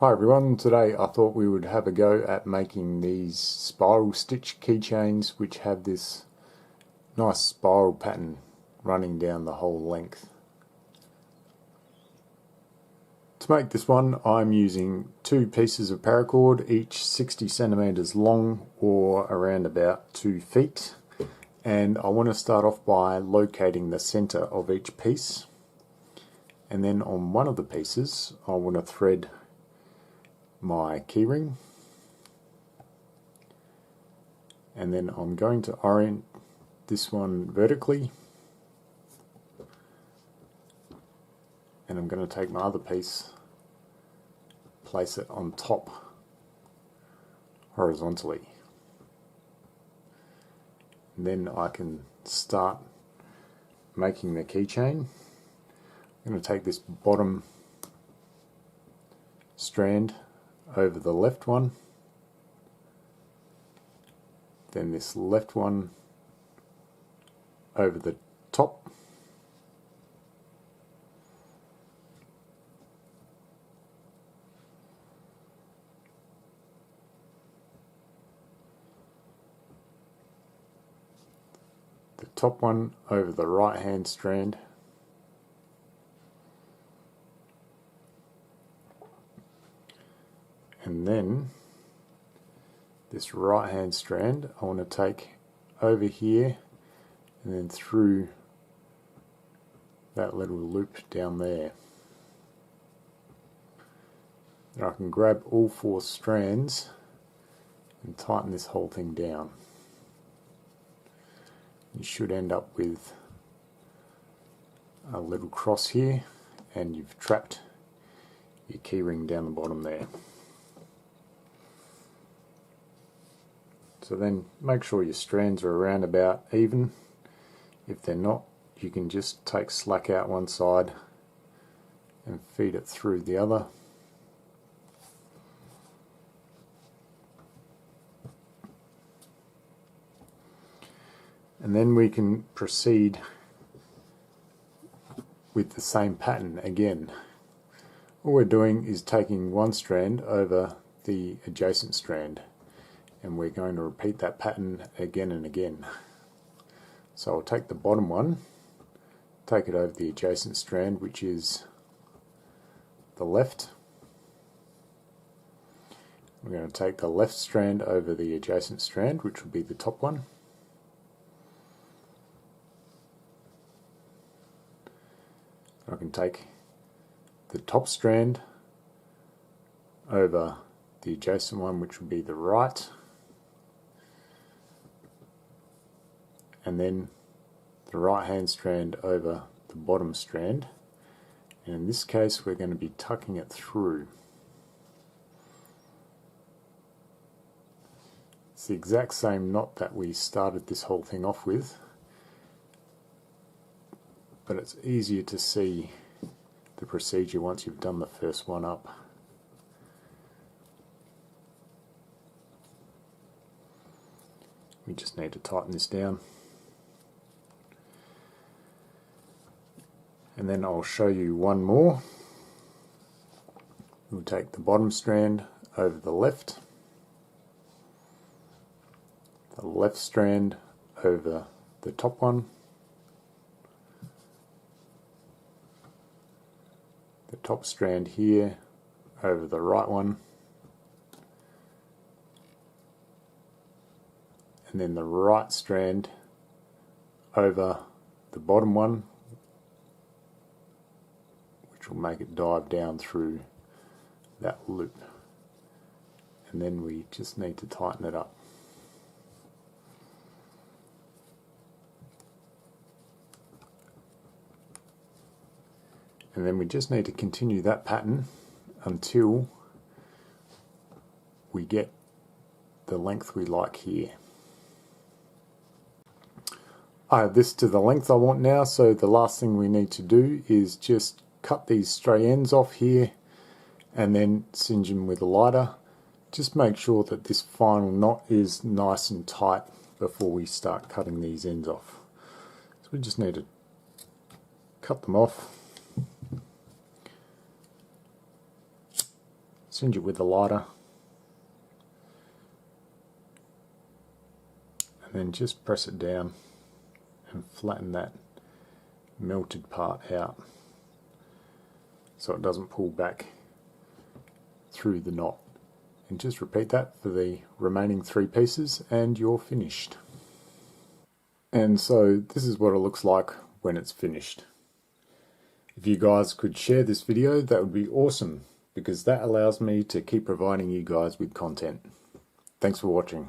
Hi everyone, today I thought we would have a go at making these spiral stitch keychains which have this nice spiral pattern running down the whole length. To make this one I'm using two pieces of paracord, each 60 centimeters long or around about 2 feet, and I want to start off by locating the center of each piece, and then on one of the pieces I want to thread my keyring, and then I'm going to orient this one vertically, and I'm going to take my other piece, place it on top horizontally, and then I can start making the keychain. I'm going to take this bottom strand over the left one, then this left one over the top, the top one over the right hand strand, and then this right hand strand I want to take over here and then through that little loop down there. Now I can grab all 4 strands and tighten this whole thing down. You should end up with a little cross here, and you've trapped your keyring down the bottom there. So then make sure your strands are around about even. If they're not, you can just take slack out one side and feed it through the other. And then we can proceed with the same pattern again. All we're doing is taking one strand over the adjacent strand, and we're going to repeat that pattern again and again. So I'll take the bottom one, take it over the adjacent strand, which is the left. We're going to take the left strand over the adjacent strand, which will be the top one. I can take the top strand over the adjacent one, which will be the right, and then the right hand strand over the bottom strand, and in this case we're going to be tucking it through. It's the exact same knot that we started this whole thing off with, but it's easier to see the procedure once you've done the first one up. We just need to tighten this down. And then I'll show you one more. We'll take the bottom strand over the left strand over the top one, the top strand here over the right one, and then the right strand over the bottom one, which will make it dive down through that loop, and then we just need to tighten it up. And then we just need to continue that pattern until we get the length we like here. I have this to the length I want now, so the last thing we need to do is just cut these stray ends off here and then singe them with a lighter. Just make sure that this final knot is nice and tight before we start cutting these ends off. So we just need to cut them off. singe it with a lighter, and then just press it down and flatten that melted part out so it doesn't pull back through the knot. And just repeat that for the remaining 3 pieces and you're finished. And so this is what it looks like when it's finished. If you guys could share this video, that would be awesome, because that allows me to keep providing you guys with content. Thanks for watching.